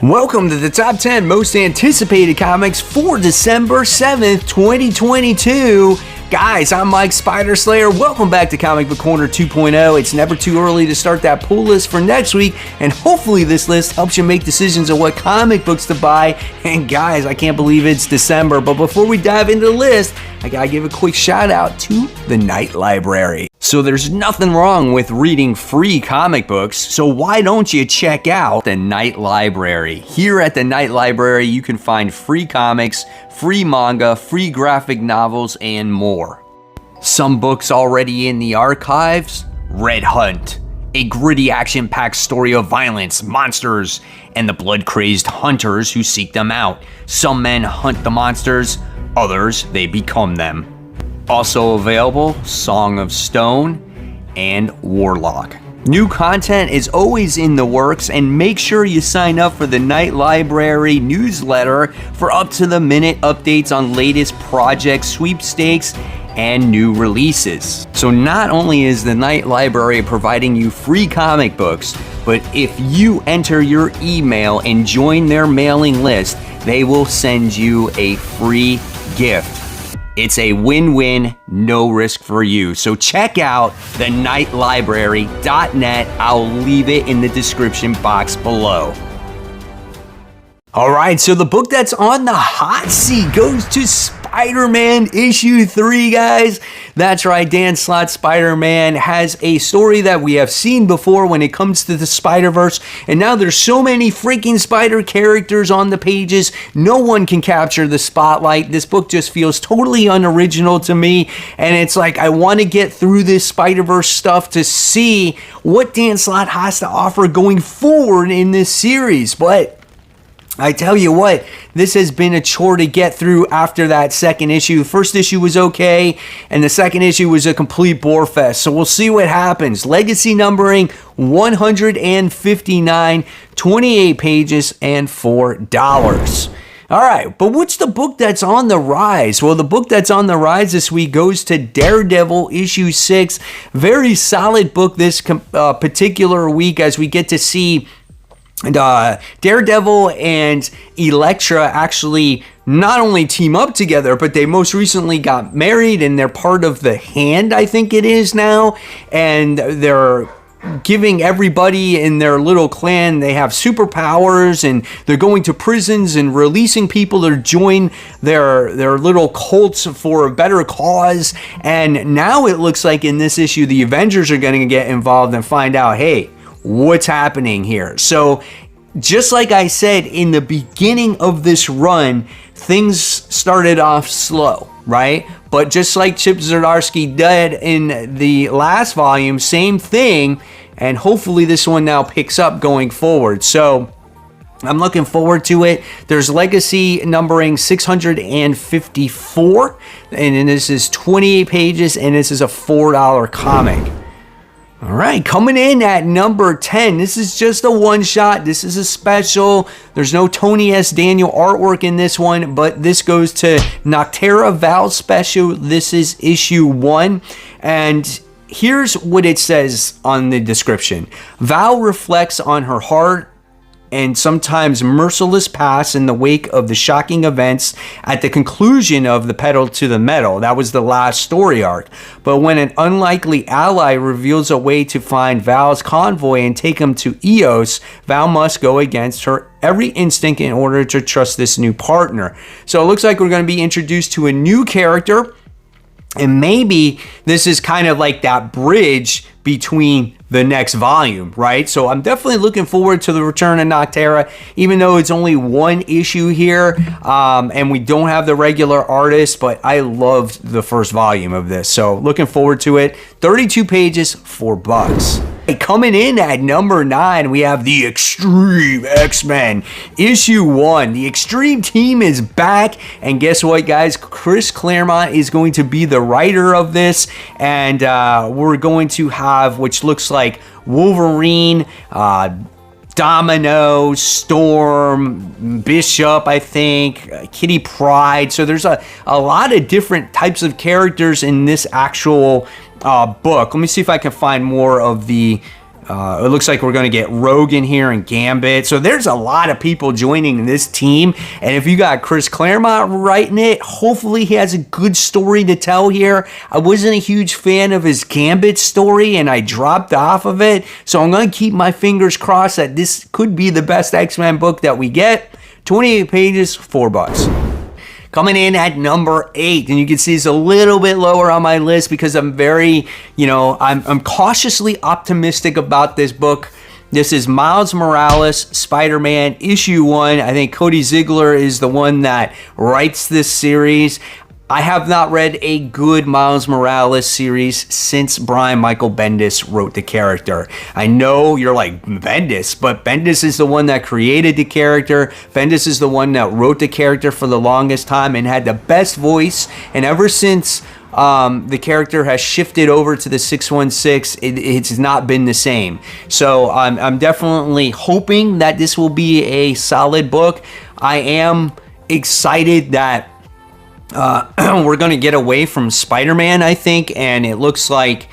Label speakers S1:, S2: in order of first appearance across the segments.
S1: Welcome to the top 10 most anticipated comics for December 7th, 2022. Guys, I'm Mike Spider Slayer. Welcome back to Comic Book Corner 2.0. It's never too early to start that pull list for next week, and hopefully this list helps you make decisions on what comic books to buy. And guys, I can't believe it's December, but before we dive into the list, I gotta give a quick shout out to the Night Library. So there's nothing wrong with reading free comic books, so why don't you check out the Night Library? Here at the Night Library, you can find free comics, free manga, free graphic novels, and more. Some books already in the archives: Red Hunt, a gritty action-packed story of violence, monsters, and the blood-crazed hunters who seek them out. Some men hunt the monsters, others they become them. Also available, Song of Stone and Warlock. New content is always in the works, and make sure you sign up for the Night Library newsletter for up-to-the-minute updates on latest projects, sweepstakes, and new releases. So not only is the Night Library providing you free comic books, but if you enter your email and join their mailing list, they will send you a free gift. It's a win-win, no risk for you. So check out thenightlibrary.net. I'll leave it in the description box below. All right, so the book that's on the hot seat goes to Spider-Man issue 3, guys. That's right, Dan Slott's Spider-Man has a story that we have seen before when it comes to the Spider-Verse, and now there's so many freaking Spider characters on the pages, no one can capture the spotlight. This book just feels totally unoriginal to me, and it's like I want to get through this Spider-Verse stuff to see what Dan Slott has to offer going forward in this series, but I tell you what, this has been a chore to get through after that second issue. The first issue was okay, and the second issue was a complete bore fest. So we'll see what happens. Legacy numbering 159, 28 pages, and $4. All right, but what's the book that's on the rise? Well, the book that's on the rise this week goes to Daredevil issue 6. Very solid book this particular week as we get to see Daredevil and Elektra actually not only team up together, but they most recently got married, and they're part of the Hand, I think it is now, and they're giving everybody in their little clan, they have superpowers, and they're going to prisons and releasing people to join their little cults for a better cause. And now it looks like in this issue the Avengers are going to get involved and find out, hey, what's happening here? So just like I said in the beginning of this run, things started off slow, right? But just like Chip Zdarsky did in the last volume, same thing, and hopefully this one now picks up going forward. So I'm looking forward to it. There's legacy numbering 654, and this is 28 pages, and this is a $4 comic. All right, coming in at number 10, this is just a one-shot. This is a special. There's no Tony S. Daniel artwork in this one, but this goes to Noctera Val Special. This is issue 1, and here's what it says on the description. Val reflects on her hard and sometimes merciless past in the wake of the shocking events at the conclusion of the Pedal to the Metal. That was the last story arc. But when an unlikely ally reveals a way to find Val's convoy and take him to Eos, Val must go against her every instinct in order to trust this new partner. So it looks like we're going to be introduced to a new character, and maybe this is kind of like that bridge between the next volume, right? So I'm definitely looking forward to the return of Noctera, even though it's only one issue here, and we don't have the regular artist, but I loved the first volume of this. So looking forward to it. 32 pages, $4. Coming in at number 9, we have the Extreme X-Men issue 1. The Extreme team is back, and guess what, guys? Chris Claremont is going to be the writer of this, and we're going to have, which looks like Wolverine, Domino, Storm, Bishop, I think, Kitty Pryde. So there's a lot of different types of characters in this actual book. Let me see if I can find more of the It looks like we're going to get Rogue in here and Gambit. So there's a lot of people joining this team. And if you got Chris Claremont writing it, hopefully he has a good story to tell here. I wasn't a huge fan of his Gambit story, and I dropped off of it. So I'm going to keep my fingers crossed that this could be the best X-Men book that we get. 28 pages, $4. Coming in at number 8, and you can see it's a little bit lower on my list because I'm very, I'm cautiously optimistic about this book. This is Miles Morales, Spider-Man, issue 1. I think Cody Ziegler is the one that writes this series. I have not read a good Miles Morales series since Brian Michael Bendis wrote the character. I know you're like, Bendis, but Bendis is the one that created the character. Bendis is the one that wrote the character for the longest time and had the best voice. And ever since the character has shifted over to the 616, it's not been the same. So I'm definitely hoping that this will be a solid book. I am excited that we're going to get away from Spider-Man, I think, and it looks like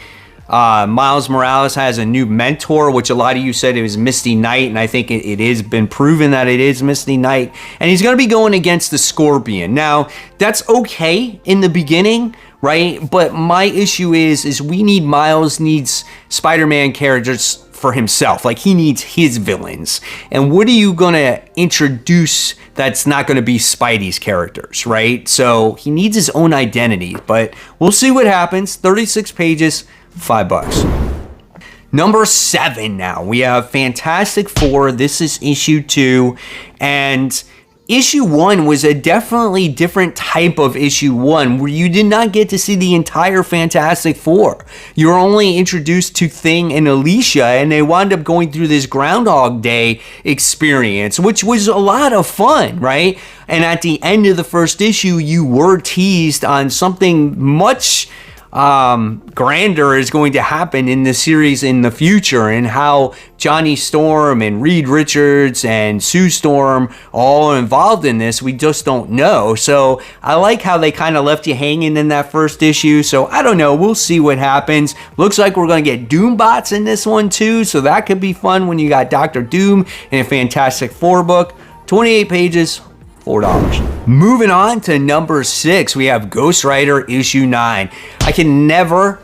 S1: Miles Morales has a new mentor, which a lot of you said it was Misty Knight, and I think it has been proven that it is Misty Knight, and he's going to be going against the Scorpion. Now, that's okay in the beginning, right? But my issue is Miles needs Spider-Man characters for himself. Like, he needs his villains. And what are you going to introduce that's not going to be Spidey's characters, right? So he needs his own identity, but we'll see what happens. 36 pages, $5. Number 7 now. We have Fantastic Four. This is issue 2, and issue 1 was a definitely different type of issue 1 where you did not get to see the entire Fantastic Four. You were only introduced to Thing and Alicia, and they wound up going through this Groundhog Day experience, which was a lot of fun, right? And at the end of the first issue, you were teased on something much grander is going to happen in the series in the future, and how Johnny Storm and Reed Richards and Sue Storm all involved in this. We just don't know. So I like how they kind of left you hanging in that first issue. So I don't know. We'll see what happens. Looks like we're going to get Doombots in this one too. So that could be fun when you got Dr. Doom in a Fantastic Four book. 28 pages, $4. Moving on to number 6, we have Ghost Rider issue 9. I can never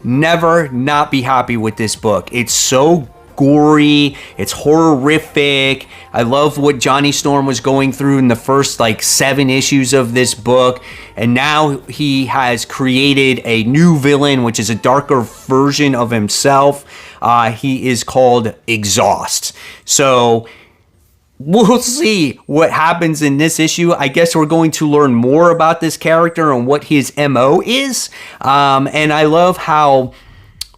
S1: not be happy with this book. It's so gory, it's horrific. I love what Johnny Storm was going through in the first 7 issues of this book, and now he has created a new villain, which is a darker version of himself. He is called Exhaust. So we'll see what happens in this issue. I guess we're going to learn more about this character and what his MO is. And I love how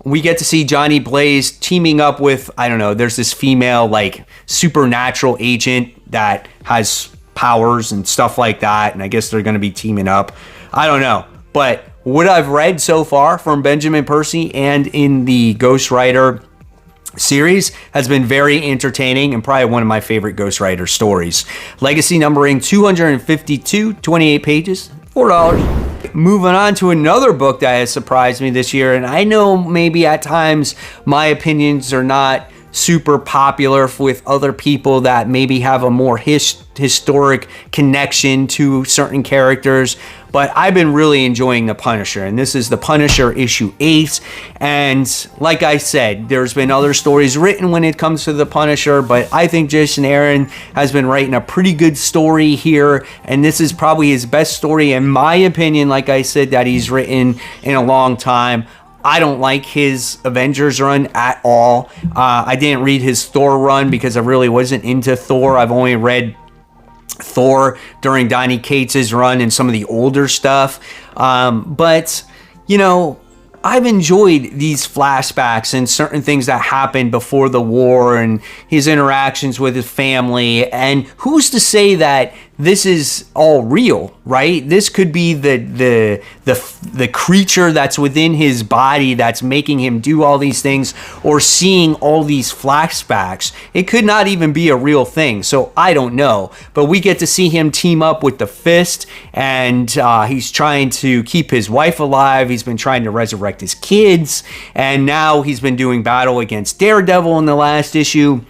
S1: we get to see Johnny Blaze teaming up with, I don't know, there's this female supernatural agent that has powers and stuff like that. And I guess they're going to be teaming up. I don't know. But what I've read so far from Benjamin Percy and in the Ghost Rider series has been very entertaining and probably one of my favorite Ghost Rider stories. Legacy numbering 252, 28 pages, $4. Moving on to another book that has surprised me this year, and I know maybe at times my opinions are not super popular with other people that maybe have a more historic connection to certain characters, but I've been really enjoying The Punisher, and this is The Punisher issue 8. And like I said, there's been other stories written when it comes to The Punisher, but I think Jason Aaron has been writing a pretty good story here, and this is probably his best story in my opinion, like I said, that he's written in a long time. I don't like his Avengers run at all. I didn't read his Thor run because I really wasn't into Thor. I've only read Thor during Donny Cates' run and some of the older stuff. But, I've enjoyed these flashbacks and certain things that happened before the war and his interactions with his family. And who's to say that this is all real, right? This could be the creature that's within his body that's making him do all these things, or seeing all these flashbacks. It could not even be a real thing. So I don't know, but we get to see him team up with the Fist, and he's trying to keep his wife alive. He's been trying to resurrect his kids, and now he's been doing battle against Daredevil in the last issue.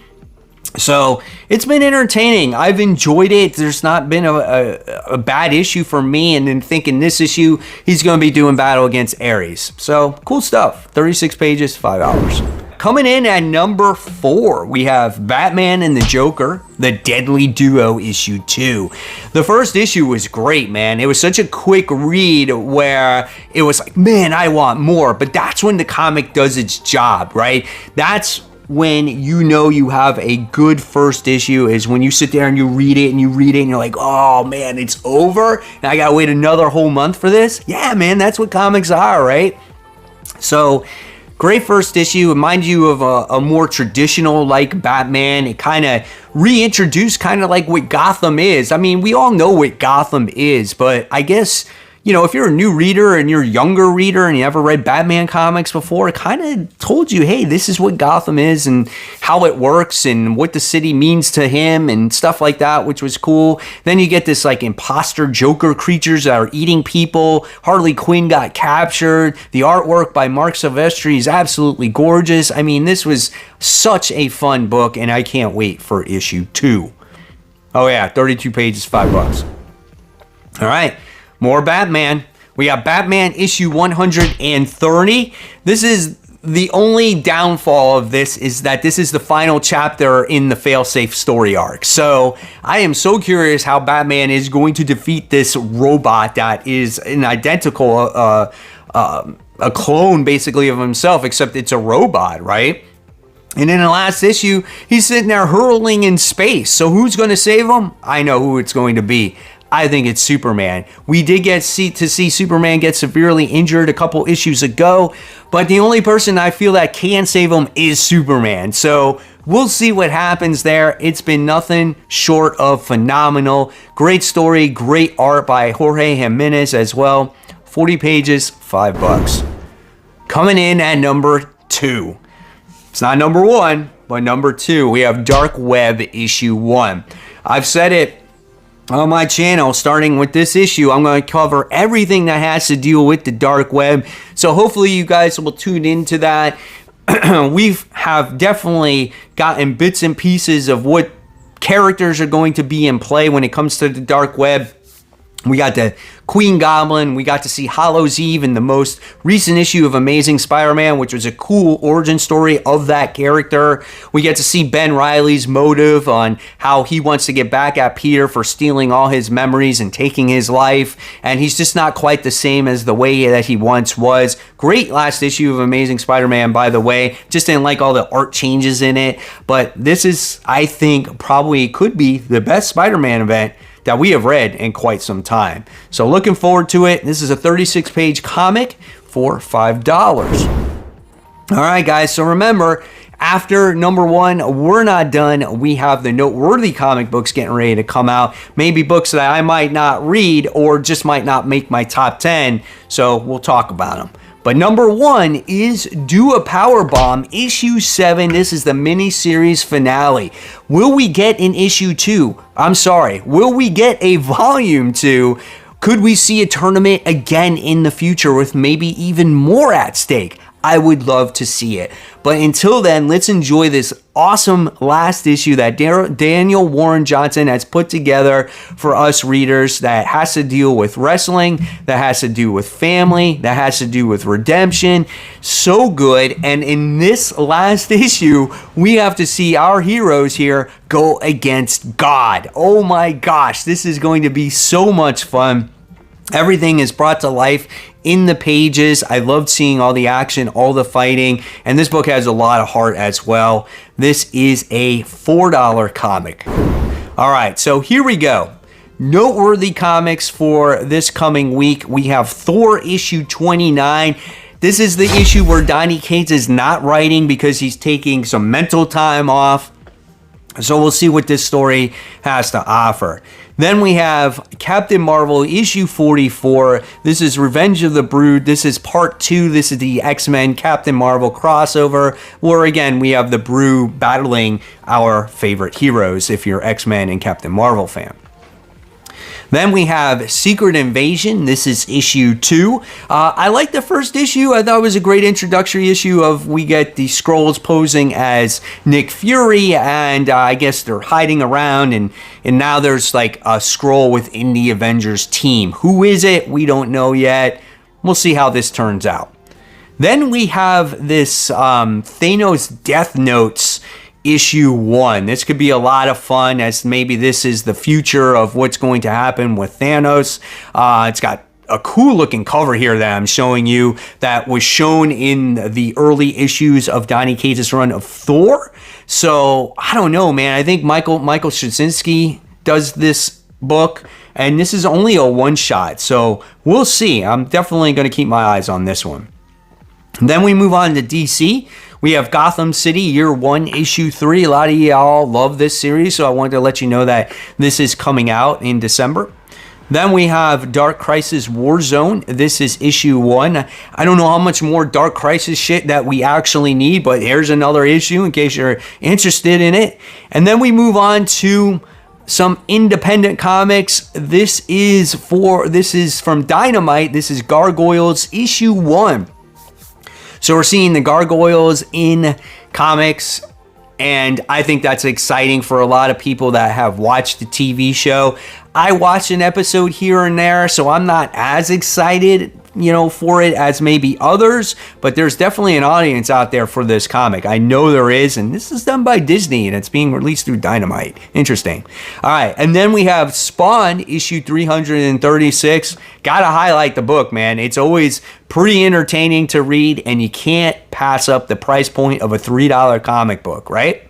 S1: So it's been entertaining. I've enjoyed it. There's not been a bad issue for me. And then thinking this issue, he's going to be doing battle against Ares. So cool stuff. 36 pages, $5. Coming in at number 4, we have Batman and the Joker, The Deadly Duo, issue 2. The first issue was great, man. It was such a quick read where it was like, man, I want more. But that's when the comic does its job, right? That's when you know you have a good first issue, is when you sit there and you read it and you're like, oh man, it's over and I gotta wait another whole month for this. Yeah, man, that's what comics are, right? So great first issue. It reminds you of a more traditional like Batman. It kind of reintroduced kind of like what Gotham is. I mean, we all know what Gotham is, but I guess, you know, if you're a new reader and you're a younger reader and you never read Batman comics before, it kind of told you, hey, this is what Gotham is and how it works and what the city means to him and stuff like that, which was cool. Then you get this like imposter Joker creatures that are eating people. Harley Quinn got captured. The artwork by Mark Silvestri is absolutely gorgeous. I mean, this was such a fun book, and I can't wait for issue 2. Oh yeah, 32 pages, $5. All right. More Batman. We got Batman issue 130. This is the only downfall of this, is that this is the final chapter in the failsafe story arc. So I am so curious how Batman is going to defeat this robot that is an identical, a clone basically of himself, except it's a robot, right? And in the last issue, he's sitting there hurling in space. So who's going to save him? I know who it's going to be. I think it's Superman. We did get to see Superman get severely injured a couple issues ago, but the only person I feel that can save him is Superman. So we'll see what happens there. It's been nothing short of phenomenal. Great story, great art by Jorge Jimenez as well. 40 pages, $5. Coming in at number 2. It's not number 1, but number 2. We have Dark Web issue 1. I've said it on my channel, starting with this issue, I'm going to cover everything that has to deal with the dark web. So hopefully you guys will tune into that. We have definitely gotten bits and pieces of what characters are going to be in play when it comes to the dark web. We got the Queen Goblin. We got to see Hallows Eve in the most recent issue of Amazing Spider-Man, which was a cool origin story of that character. We get to see Ben Reilly's motive on how he wants to get back at Peter for stealing all his memories and taking his life. And he's just not quite the same as the way that he once was. Great last issue of Amazing Spider-Man, by the way. Just didn't like all the art changes in it. But this is, I think, probably could be the best Spider-Man event that we have read in quite some time. So looking forward to it. This is a 36-page comic for $5. All right, guys. So remember, after number 1, we're not done. We have the Noteworthy comic books getting ready to come out. Maybe books that I might not read or just might not make my top 10. So we'll talk about them. But number 1 is Do a Powerbomb, issue 7. This is the mini-series finale. Will we get an issue 2? I'm sorry. Will we get a volume 2? Could we see a tournament again in the future with maybe even more at stake? I would love to see it. But until then, let's enjoy this awesome last issue that Daniel Warren Johnson has put together for us readers, that has to deal with wrestling, that has to do with family, that has to do with redemption. So good. And in this last issue, we have to see our heroes here go against God. Oh my gosh, this is going to be so much fun. Everything is brought to life in the pages. I loved seeing all the action, all the fighting, and this book has a lot of heart as well. This is a $4 comic. All right, so here we go. Noteworthy comics for this coming week. We have Thor issue 29. This is the issue where Donny Cates is not writing because he's taking some mental time off. So we'll see what this story has to offer. Then we have Captain Marvel issue 44. This is Revenge of the Brood. This is part 2. This is the X-Men Captain Marvel crossover, where again we have the Brood battling our favorite heroes if you're X-Men and Captain Marvel fan. Then we have Secret Invasion. This is issue 2. I like the first issue. I thought it was a great introductory issue of we get the Skrulls posing as Nick Fury, and I guess they're hiding around, and now there's like a Skrull within the Avengers team. Who is it? We don't know yet. We'll see how this turns out. Then we have this Thanos Death Notes issue 1. This could be a lot of fun, as maybe this is the future of what's going to happen with Thanos. It's got a cool looking cover here that I'm showing you that was shown in the early issues of Donny Cates' run of Thor. So I don't know, man. I think Michael Straczynski does this book, and this is only a one-shot, so we'll see. I'm definitely going to keep my eyes on this one. And then we move on to DC. We have Gotham City Year 1 issue 3. A lot of y'all love this series, so I wanted to let you know that this is coming out in December. Then we have Dark Crisis Warzone. This is issue 1. I don't know how much more Dark Crisis shit that we actually need, but here's another issue in case you're interested in it. And then we move on to some independent comics. This is from Dynamite. This is Gargoyles issue 1. So we're seeing the Gargoyles in comics, and I think that's exciting for a lot of people that have watched the TV show. I watched an episode here and there, so I'm not as excited, for it as maybe others, but there's definitely an audience out there for this comic. I know there is, and this is done by Disney, and it's being released through Dynamite. Interesting. All right, and then we have Spawn, issue 336. Gotta highlight the book, man. It's always pretty entertaining to read, and you can't pass up the price point of a $3 comic book, right?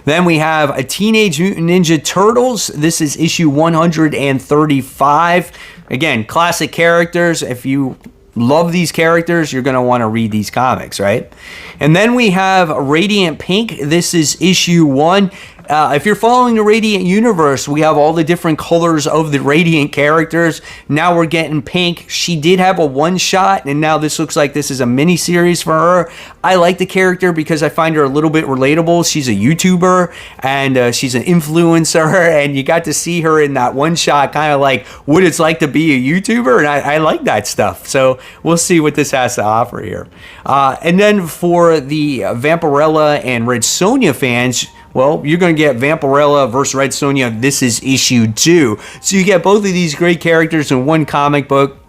S1: Then we have a Teenage Mutant Ninja Turtles. This is issue 135. Again, classic characters. If you love these characters, you're going to want to read these comics, right? And then we have Radiant Pink. This is issue 1. If you're following the Radiant universe, we have all the different colors of the Radiant characters. Now we're getting Pink. She did have a one-shot, and now this looks like this is a mini-series for her. I like the character because I find her a little bit relatable. She's a YouTuber, and she's an influencer, and you got to see her in that one-shot, kind of like what it's like to be a YouTuber, and I like that stuff. So we'll see what this has to offer here. And then for the Vampirella and Red Sonja fans, well, you're going to get Vampirella versus Red Sonja. This is issue 2. So you get both of these great characters in one comic book.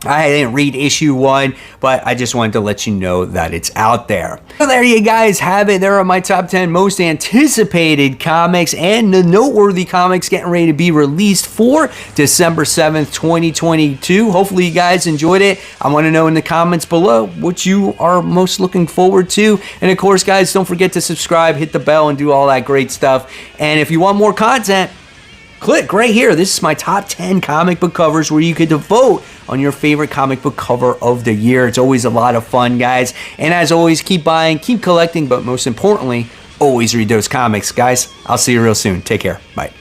S1: I didn't read issue 1, but I just wanted to let you know that it's out there. So there you guys have it. There are my top 10 most anticipated comics and the noteworthy comics getting ready to be released for December 7th, 2022. Hopefully you guys enjoyed it. I want to know in the comments below what you are most looking forward to. And of course, guys, don't forget to subscribe, hit the bell, and do all that great stuff. And if you want more content, click right here. This is my top 10 comic book covers where you could vote on your favorite comic book cover of the year. It's always a lot of fun, guys. And as always, keep buying, keep collecting, but most importantly, always read those comics, guys. I'll see you real soon. Take care. Bye.